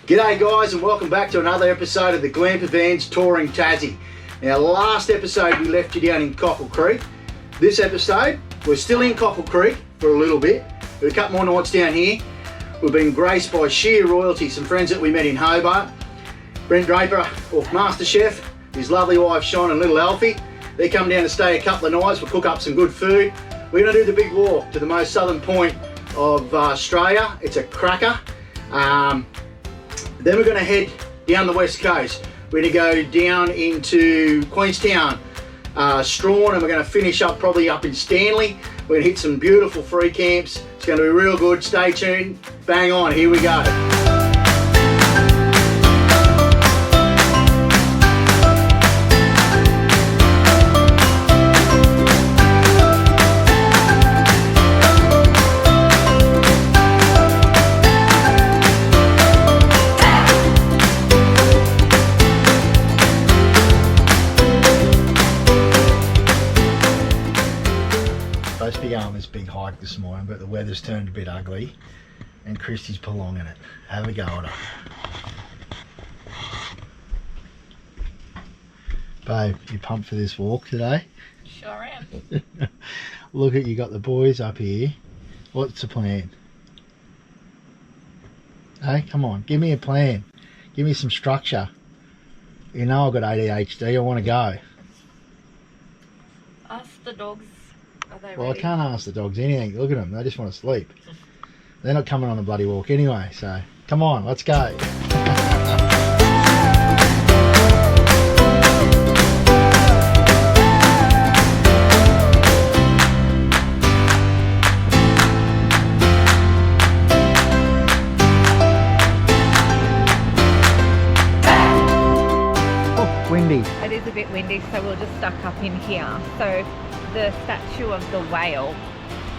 G'day guys, and welcome back to another episode of the GlampAvans touring Tassie. Now, last episode we left you down in Cockle Creek. This episode we're still in Cockle Creek for a little bit. We've a couple more nights down here. We've been graced by sheer royalty, some friends that we met in Hobart. Brent Draper off MasterChef, his lovely wife Sean and little Alfie. They come down to stay a couple of nights. We'll cook up some good food. We're going to do the big walk to the most southern point of Australia. It's a cracker. Then we're going to head down the west coast. We're going to go down into Queenstown, Strawn, and we're going to finish up probably up in Stanley. We're going to hit some beautiful free camps. It's going to be real good. Stay tuned. Bang on, here we go. Supposed to be going on this big hike this morning, but the weather's turned a bit ugly and Christy's prolonging it. Have a go at her. Babe, you pumped for this walk today? Sure am. Look at you, got the boys up here. What's the plan? Hey, come on, give me a plan. Give me some structure. You know I've got ADHD, I want to go. Ask the dogs. Are they Well, ready? I can't ask the dogs anything. Look at them, they just want to sleep. They're not coming on the bloody walk anyway, so come on, let's go. Oh, windy. It is a bit windy, so we'll just duck up in here. So the statue of the whale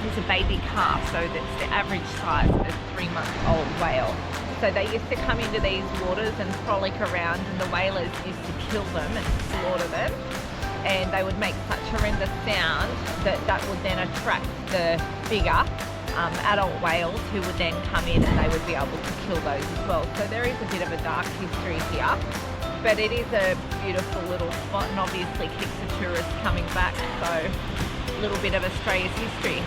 is a baby calf, so that's the average size of a 3-month-old whale. So they used to come into these waters and frolic around, and the whalers used to kill them and slaughter them, and they would make such horrendous sound that would then attract the bigger adult whales, who would then come in and they would be able to kill those as well. So there is a bit of a dark history here, but it is a beautiful little spot and obviously keeps the tourists coming back, so a little bit of Australia's history.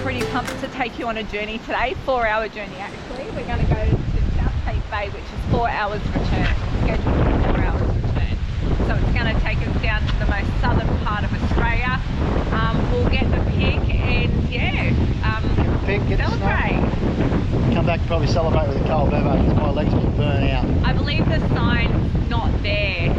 Pretty pumped to take you on a journey today, 4-hour journey actually. We're going to go to South Cape Bay, which is 4 hours return, scheduled for 4 hours return. So it's going to take us down to the most southern part of Australia. We'll get the pig and celebrate. Come back and probably celebrate with a cold beverage because my legs will burn out. I believe the sign's not there,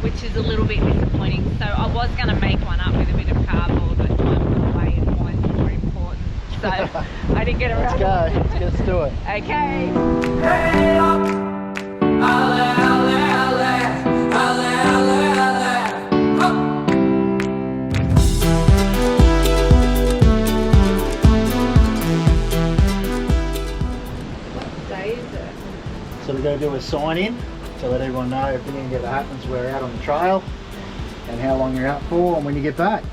which is a little bit disappointing. So I was going to make one up with a bit of cardboard, but time got away and wine's more important. So I didn't get around. Let's go. Let's do it. Okay. Hey up, alle, alle, alle, alle, alle, alle, up. What day is it? So we're going to do a sign in to let everyone know if anything ever happens, we're out on the trail and how long you're out for and when you get back.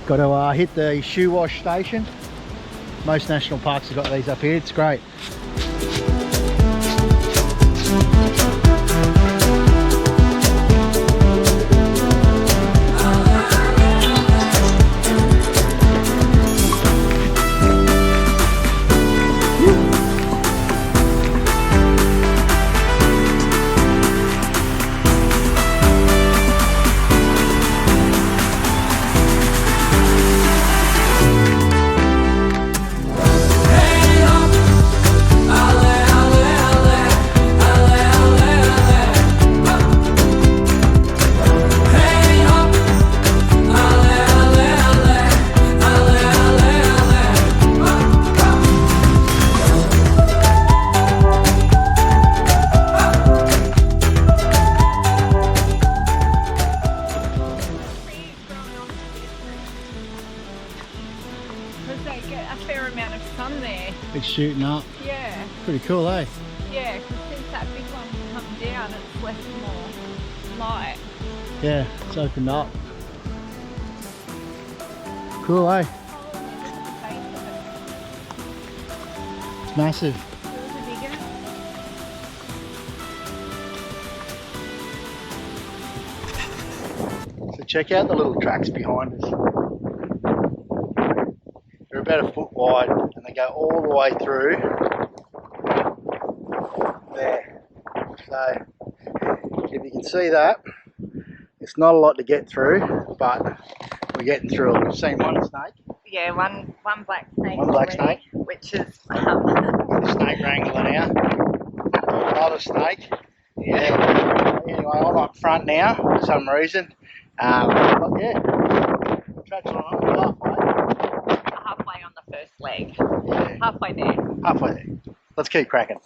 Got to hit the shoe wash station. Most national parks have got these up here, it's great. Hey up, because they get a fair amount of sun there. It's shooting up. Yeah. Pretty cool, eh? Yeah, because since that big one come down, it's left more light. Yeah, it's opened up. Cool, eh? It's massive. So check out the little tracks behind us. They're about a foot wide and they go all the way through there. So if you can see that, it's not a lot to get through, but we're getting through it. We've seen one snake. Yeah, one black snake. One black already, snake. which is The snake wrangler now. Another snake. Yeah. Anyway, I'm up front now for some reason. But yeah, traction on halfway on the first leg. Yeah. Halfway there. Halfway there. Let's keep cracking.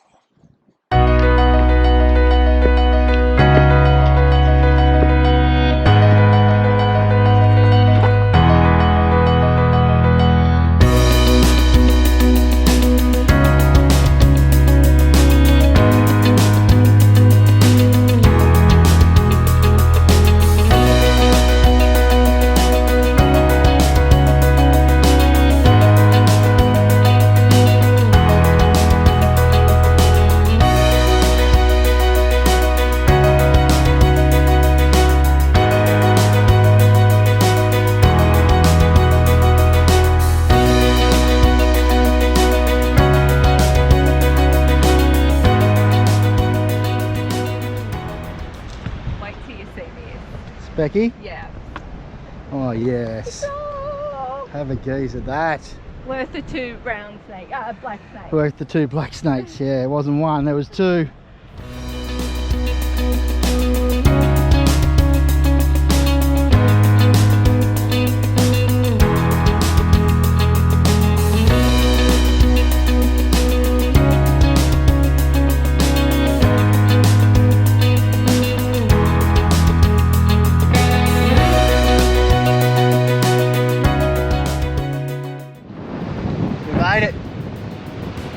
Becky? Yeah. Oh yes. Oh, Have a gaze at that. worth the 2 brown snake, black snakes. Worth the 2 black snakes. Yeah, it wasn't one, there was 2.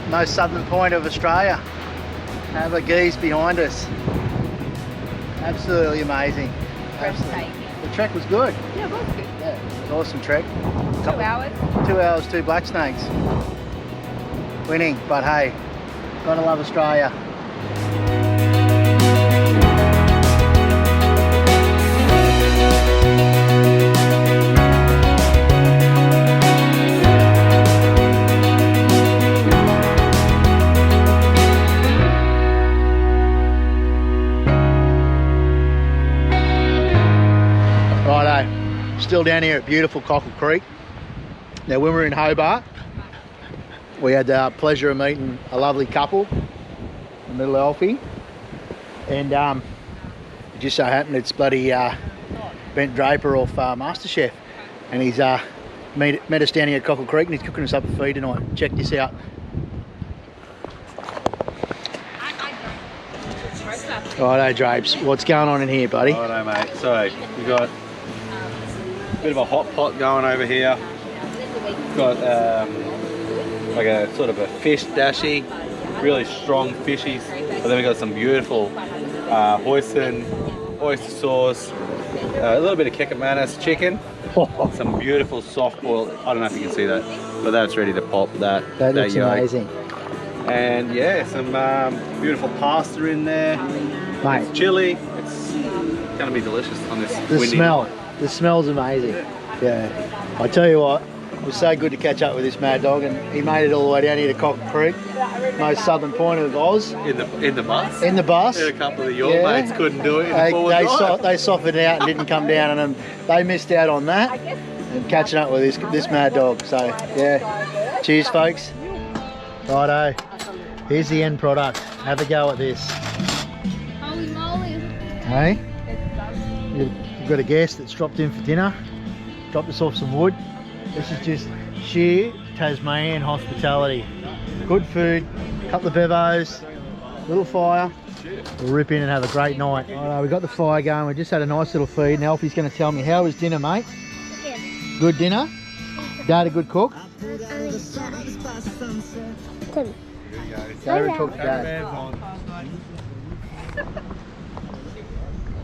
Most southern point of Australia. Have a geese behind us. Absolutely amazing. Absolutely. The trek was good. Yeah, it was good. Yeah, it was an awesome trek. 2 hours. 2 hours, 2 black snakes. Winning, but hey, gotta love Australia. Still down here at beautiful Cockle Creek. Now when we were in Hobart, we had the pleasure of meeting a lovely couple, a little Elfie, and it just so happened it's bloody Bent Draper off MasterChef, and he's met us down here at Cockle Creek and he's cooking us up a feed tonight. Check this out. Righto, Drapes, what's going on in here, buddy? Righto, mate. So we've got a bit of a hot pot going over here. We've got like a sort of a fish dashi, really strong fishies. But then we've got some beautiful hoisin, oyster sauce, a little bit of kekamanis chicken, some beautiful soft boiled. I don't know if you can see that, but that's ready to pop. That looks yolk. amazing. And yeah, some beautiful pasta in there. Mate, It's chili. It's going to be delicious on this the windy smell. night. The smell's amazing. Yeah. I tell you what, it was so good to catch up with this mad dog, and he made it all the way down here to Cockle Creek, most southern point of Oz. In the bus. In the bus. A couple of your mates couldn't do it. In the forward drive. They softened out and didn't come down, and they missed out on that. And catching up with this mad dog. So yeah, cheers, folks. Righto. Here's the end product. Have a go at this. Holy moly. Hey. You've got a guest that's dropped in for dinner, dropped us off some wood. This is just sheer Tasmanian hospitality. Good food, couple of bevos, little fire. We'll rip in and have a great night. We've got the fire going, we just had a nice little feed, and Alfie's going to tell me, how was dinner, mate? Yeah. Good dinner? Dad a good cook? Tim. Go over and talk to Dad. GlampAvans on.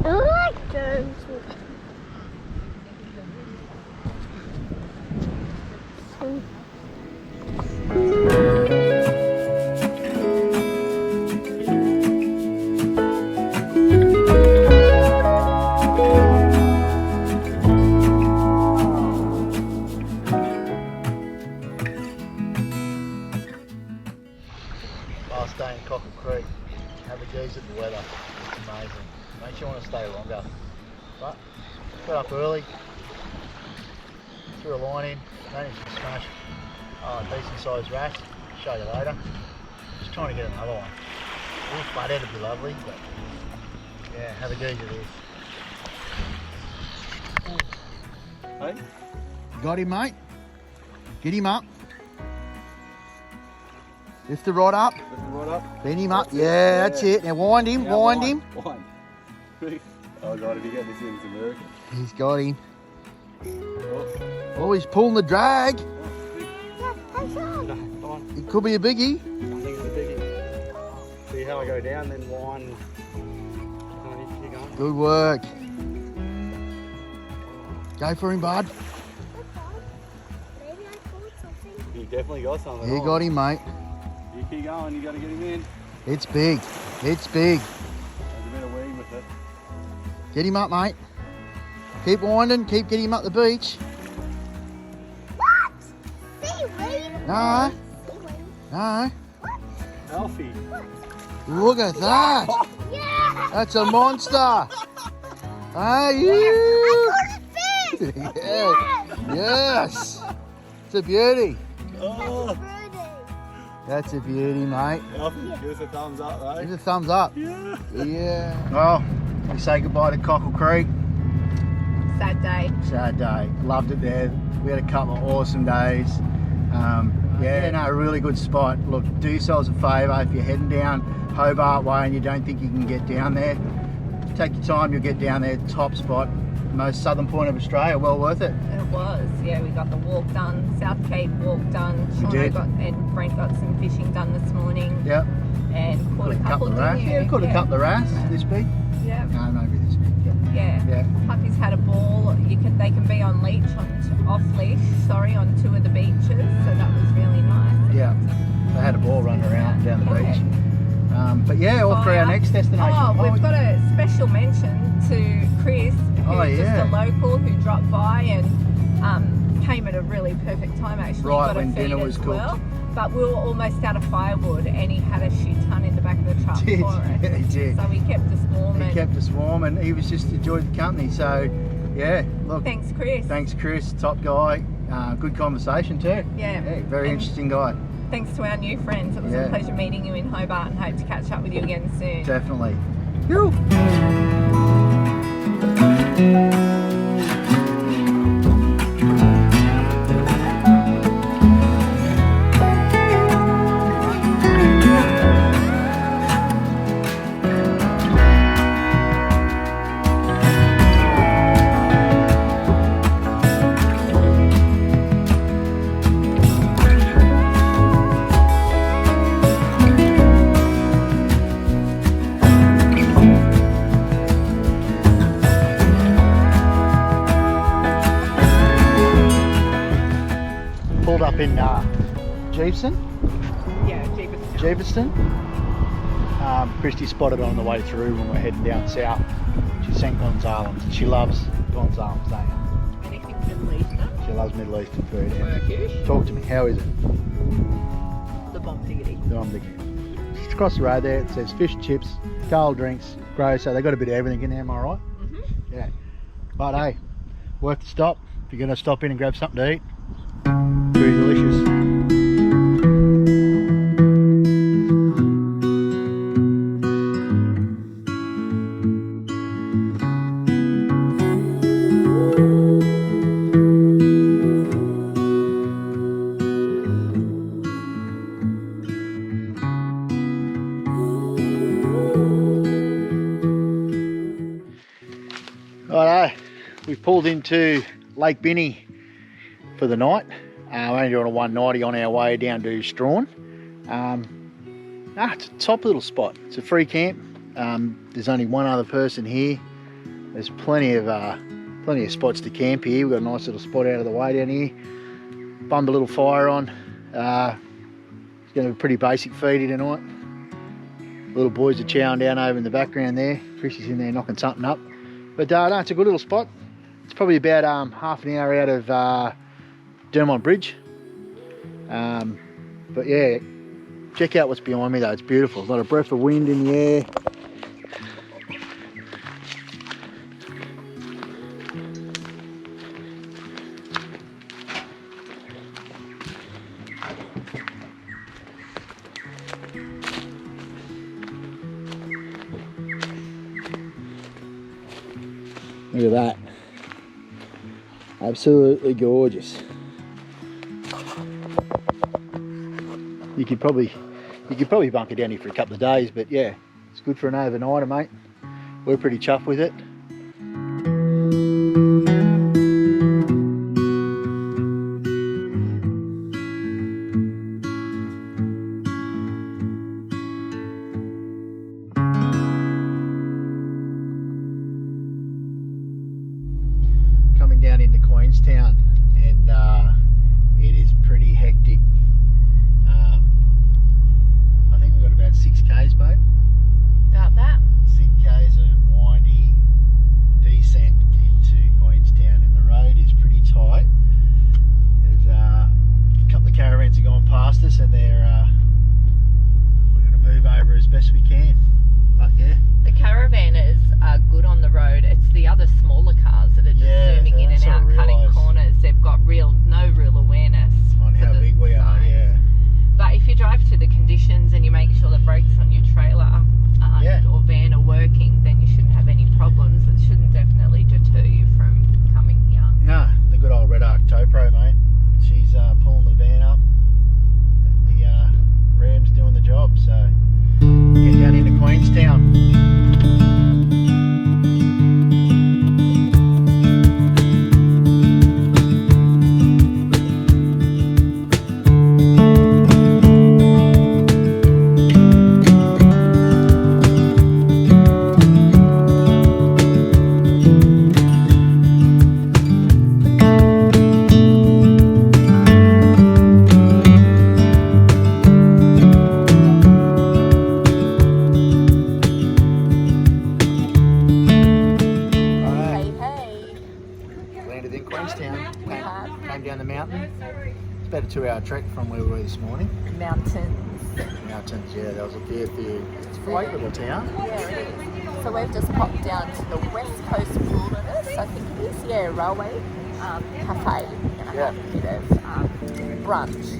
I like those. Last day in Cockle Creek. Have a gaze at the weather. It's amazing. Makes you want to stay longer. But got up early, threw a line in, managed to smash a decent sized wrasse. Show you later. Just trying to get another one. A little flathead would be lovely, but yeah, have a gaze at this. Hey? Got him, mate. Get him up. Lift the rod up. Lift the rod up. Bend him up. Yeah, that's it. Now wind him, Now wind him. Wind. Oh god, if you get this in, it's a miracle. He's got him. Oh, Oh, he's pulling the drag. no, come on. It could be a biggie. I think it's a biggie. See how I go down, then wind. Keep going. Good work. Go for him, bud. Maybe I caught something. You definitely got something. You got him, mate. You keep going, you got to get him in. It's big. It's big. There's a bit of weed with it. Get him up, mate. Keep winding. Keep getting him up the beach. What? Seaweed? No, Seaweed. no. Alfie. Look at that. Yeah! That's a monster. Hey, I you. caught a fish! Yeah. Yes. It's a beauty. Oh, That's a beauty, mate. Alfie, give us a thumbs up, Give right? us a thumbs up. Yeah. Yeah. Well, we say goodbye to Cockle Creek. Sad day. Sad day. Loved it there. We had a couple of awesome days. Yeah, no, a really good spot. Look, do yourselves a favour if you're heading down Hobart way and you don't think you can get down there. Take your time, you'll get down there. Top spot, most southern point of Australia. Well worth it. It was, yeah. We got the walk done, South Cape walk done. We did. And Brent got some fishing done this morning, Yep. and caught a couple, of didn't wrasse. you? Yeah, caught a couple of wrasse this big. Yeah, No, maybe this big. yeah. Yeah. Puppies had a ball. They can be on leash, off leash. Sorry, on 2 of the beaches. So that was really nice. Yeah. They had a ball running around down the Yeah. beach. But yeah, off for our next destination. Oh, we've got a special mention to Chris, who's Oh, yeah. just a local who dropped by and came at a really perfect time actually. Right Got a when feed dinner as was cooked. well. But we were almost out of firewood and he had a shit ton in the back of the truck Did. for us. Yeah, he did. So he kept us warm. He And kept us warm and he was just enjoyed the company. So yeah, look, thanks, Chris. thanks Chris, top guy. Good conversation too. Yeah. Very And interesting guy. Thanks to our new friends. It was Yeah. a pleasure meeting you in Hobart and hope to catch up with you again soon. Definitely. Yoo. Pulled up in Jeeveston. Yeah, Jeebus. Jeeveston. Christy spotted her on the way through when we're heading down south. She's sent Gonzalez. She loves Gonzalez, don't you? Anything Middle Eastern? She loves Middle Eastern food. Yeah. Turkish. Talk to me. How is it? The bomb diggity. Just across the road there, it says fish and chips, cold drinks, grow. So they got a bit of everything in there. Am I right? Mm-hmm. Yeah. But hey, worth the stop. If you're going to stop in and grab something to eat, pretty delicious. Righto, we've pulled into Lake Binney for the night. We're only doing a 190 on our way down to Strawn. It's a top little spot. It's a free camp. There's only one other person here. There's plenty of spots to camp here. We've got a nice little spot out of the way down here. Bummed a little fire on. It's going to be pretty basic feeding tonight. Little boys are chowing down over in the background there. Frienchies in there knocking something up. But no, it's a good little spot. It's probably about half an hour out of Dermont Bridge. But yeah, check out what's behind me though. It's beautiful. A lot of breath of wind in the air. Look at that. Absolutely gorgeous. You could probably bunker down here for a couple of days, but yeah, it's good for an overnighter, mate. We're pretty chuffed with it. Coming down into Queenstown, and it is pretty hectic. I think we've got about 6 k's, babe. About that. 6 k's of windy descent into Queenstown, and the road is pretty tight. There's a couple of caravans have gone past us, and we're going to move over as best we can. But yeah. The caravanners are good on the road. It's the other smaller cars that are just zooming in and out, cutting corners. They've got no real awareness On how big we are, yeah. But if you drive to the conditions and you make sure the brakes on your trailer or van are working, then you shouldn't have any problems. It shouldn't definitely deter you from coming here. No, the good old Red Arc Tow Pro, mate. She's pulling the van up. The Ram's doing the job, so get down into Queenstown. Landed in Queenstown. Came down the mountain. It's about a 2-hour trek from where we were this morning. Mountains, yeah, that was a fair few. It's a great little town. Yeah, it is. So we've just popped down to the West Coast Wilderness, I think it is, Railway Cafe. We're going to have a bit of brunch.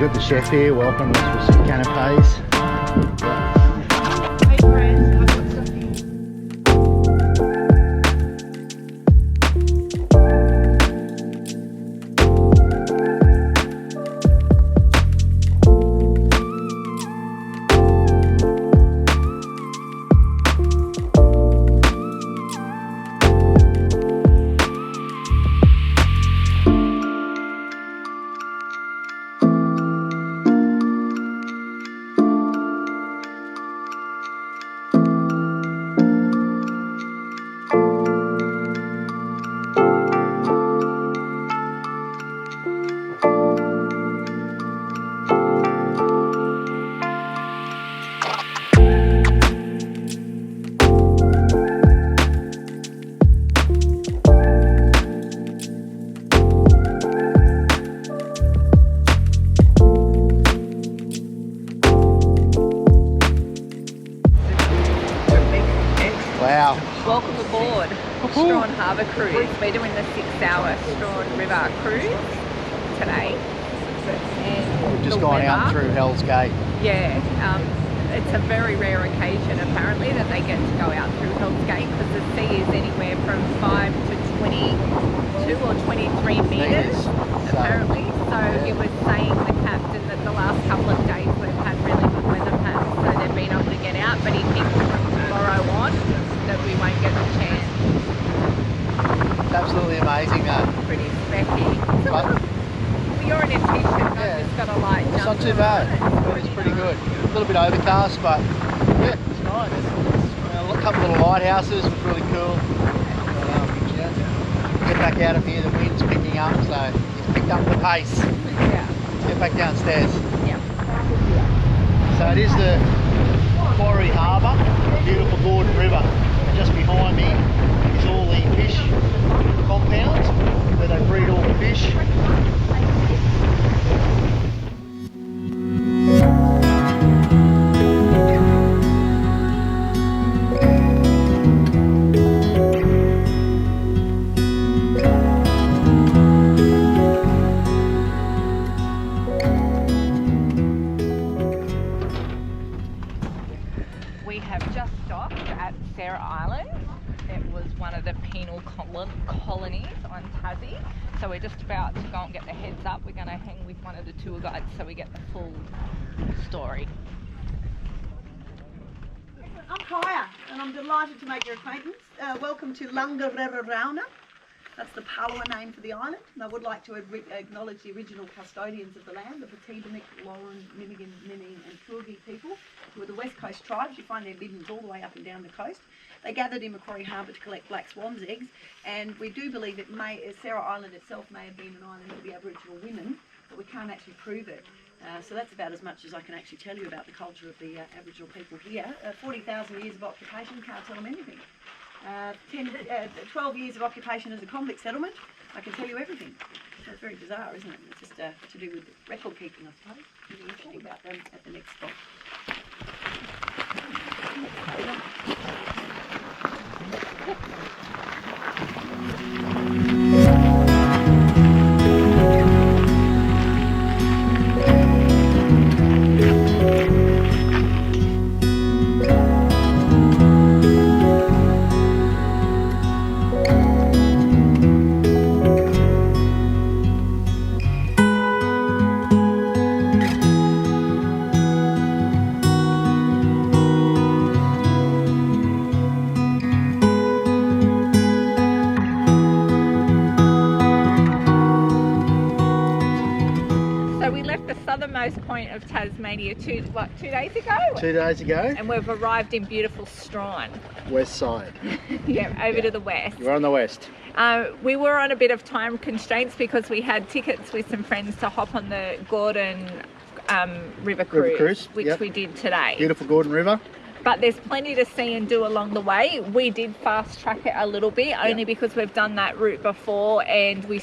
We've got the chef here, welcome us with some canapes. Strawn Harbour cruise. We're doing the 6-hour Strawn River cruise today. And We've just the gone out weather- through Hell's Gate. Yeah, it's a very rare occasion apparently that they get to go out through Hell's Gate because the sea is anywhere from 5 to 22 or 23 metres apparently. So he was saying, the captain, that the last couple of days we've had really good weather patterns, so they've been able to get out, but he thinks from tomorrow on that we won't get the chance. It's absolutely amazing though. Pretty specky. But You're in a t-shirt, Yeah. I've just got a light it's not jumper too bad. on. It's pretty good. A little bit overcast, but yeah, it's nice. A couple little lighthouses was really cool. Get back out of here, the wind's picking up, so it's picked up the pace. Yeah. Let's get back downstairs. Yeah. So it is the Quarry Harbour, beautiful Gordon River, and just behind me is all the fish compounds where they breed all the fish. We have just stopped at Sarah Island. It was one of the penal colonies on Tassie. So we're just about to go and get the heads up. We're going to hang with one of the tour guides so we get the full story. I'm Kaya, and I'm delighted to make your acquaintance. Welcome to Lunga Rauna. That's the Palawa name for the island. And I would like to acknowledge the original custodians of the land, the Patibanik, Lauren, Minigan, Mini and Kurgi people, who are the West Coast tribes. You find their middens all the way up and down the coast. They gathered in Macquarie Harbour to collect black swan's eggs, and we do believe it Sarah Island itself may have been an island for the Aboriginal women, but we can't actually prove it. So that's about as much as I can actually tell you about the culture of the Aboriginal people here. 40,000 years of occupation, can't tell them anything. 12 years of occupation as a convict settlement, I can tell you everything. So it's very bizarre, isn't it? It's just to do with record keeping, I suppose. Really interesting about them at the next stop. southernmost point of Tasmania two days ago? 2 days ago. And we've arrived in beautiful Strawn. West side. Yeah, over to the west. We're on the west. We were on a bit of time constraints because we had tickets with some friends to hop on the Gordon River Cruise, which we did today. Beautiful Gordon River. But there's plenty to see and do along the way. We did fast track it a little bit, only because we've done that route before, and we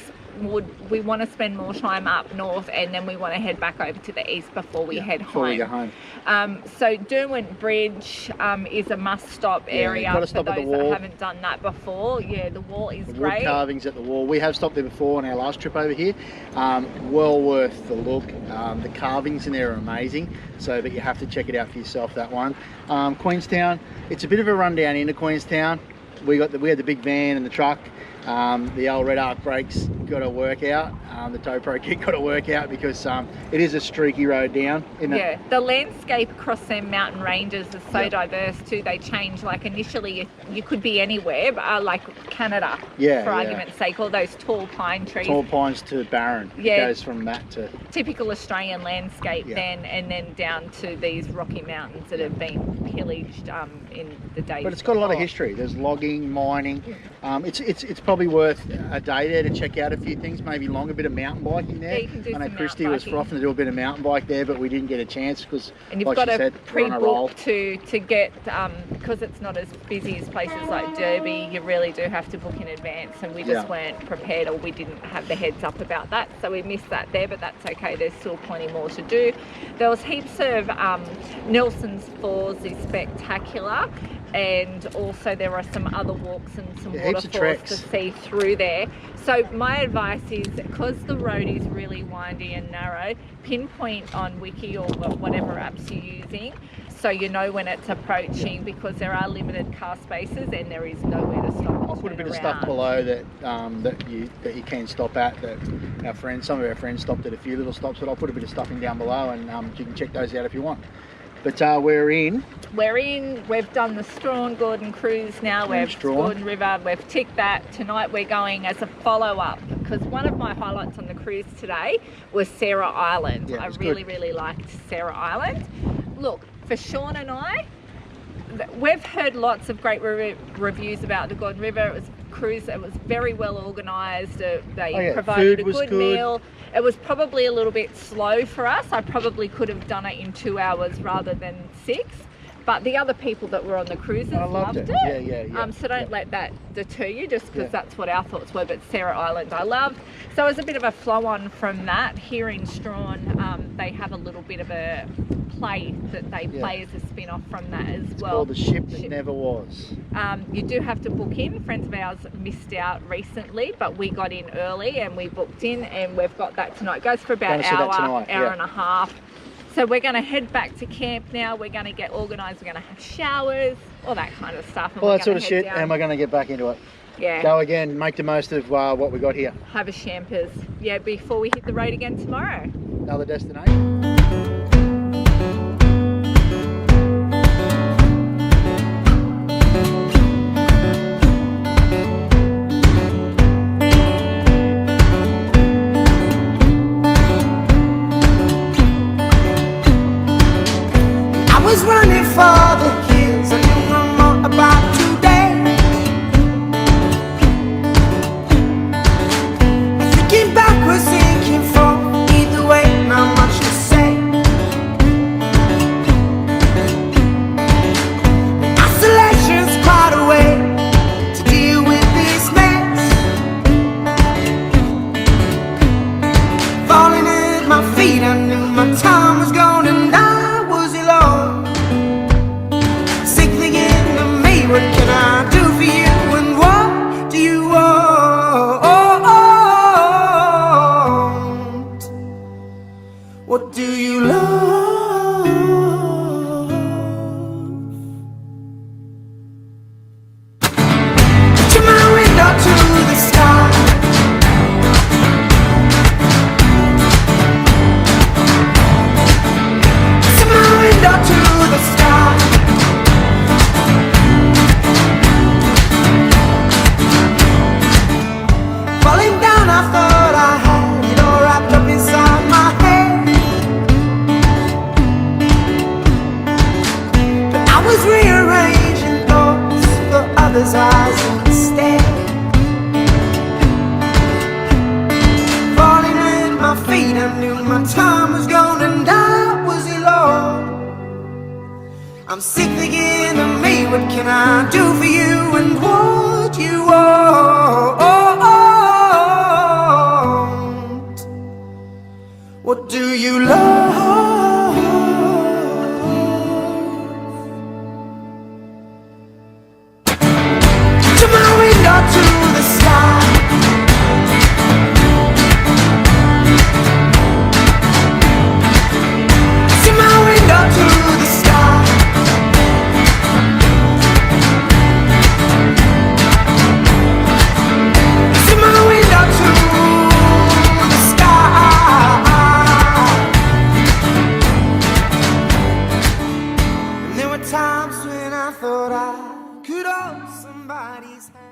want to spend more time up north, and then we want to head back over to the east before we head home. Before we go home. So Derwent Bridge is a must-stop area for those that haven't done that before. Yeah, the wall is great. Wood carvings at the wall. We have stopped there before on our last trip over here. Well worth the look. The carvings in there are amazing. So, but you have to check it out for yourself, that one. Queenstown, it's a bit of a rundown into Queenstown. We had the big van and the truck. The old red arc brakes got to work out. The tow pro kit got to work out because it is a streaky road down. Yeah, the landscape across them mountain ranges is so diverse too. They change, like initially you could be anywhere, but, like Canada, for argument's sake, all those tall pine trees. Tall pines to barren. Yeah. It goes from that to... Typical Australian landscape then, and then down to these rocky mountains that have been pillaged in the days But it's got a lot of history. There's logging, mining. It's probably worth a day there to check out a few things, maybe longer, a bit of mountain biking there. Yeah, you can do I know some Christy mountain was biking. frothing to do a bit of mountain bike there, but we didn't get a chance because, and you've like got she to said, we're on a roll. pre-book to get, because it's not as busy as places like Derby, you really do have to book in advance, and we just weren't prepared, or we didn't have the heads up about that, so we missed that there, but that's okay. There's still plenty more to do. There was heaps of Nelson's Falls, this spectacular. And also there are some other walks and some Heaps of waterfalls treks to see through there. So my advice is, because the road is really windy and narrow, pinpoint on Wiki or whatever apps you're using, so you know when it's approaching, because there are limited car spaces and there is nowhere to stop. I'll put a bit of stuff below that that you can stop at. That some of our friends stopped at a few little stops, but I'll put a bit of stuff in down below, and you can check those out if you want. But we've done the Strawn Gordon cruise now. We've Gordon River, we've ticked that. Tonight we're going as a follow-up, because one of my highlights on the cruise today was Sarah Island. Yeah, I really liked Sarah Island. Look, for Sean and I, we've heard lots of great reviews about the Gordon River. It was a cruise that was very well organised. They provided a good meal. It was probably a little bit slow for us. I probably could have done it in 2 hours rather than 6. But the other people that were on the cruises loved it. Yeah. So don't let that deter you, just because that's what our thoughts were. But Sarah Island I loved. So it was a bit of a flow on from that. Here in Strawn, they have a little bit of a play that they play as a spin-off from that as well. Called The Ship That Never Was. You do have to book in. Friends of ours missed out recently, but we got in early and we booked in, and we've got that tonight. It goes for about an hour and a half. So we're going to head back to camp now. We're going to get organised. We're going to have showers, all that kind of stuff. All that sort of shit, and we're going to get back into it. Yeah. Go again, make the most of what we got here. Have a champers. Yeah, before we hit the road again tomorrow. Another destination. What do you love? To my window, to the sky. To my window, to the sky. Falling down, I thought I had it all wrapped up inside my head. Was rearranging thoughts for others' eyes instead. Falling at my feet, I knew my time was gone, and I was alone. I'm sick thinking of me, what can I do for you and what you want? What do you love? To the sky. To my window, to the sky. To my window, to the sky. And there were times when I thought I could hold somebody's hand.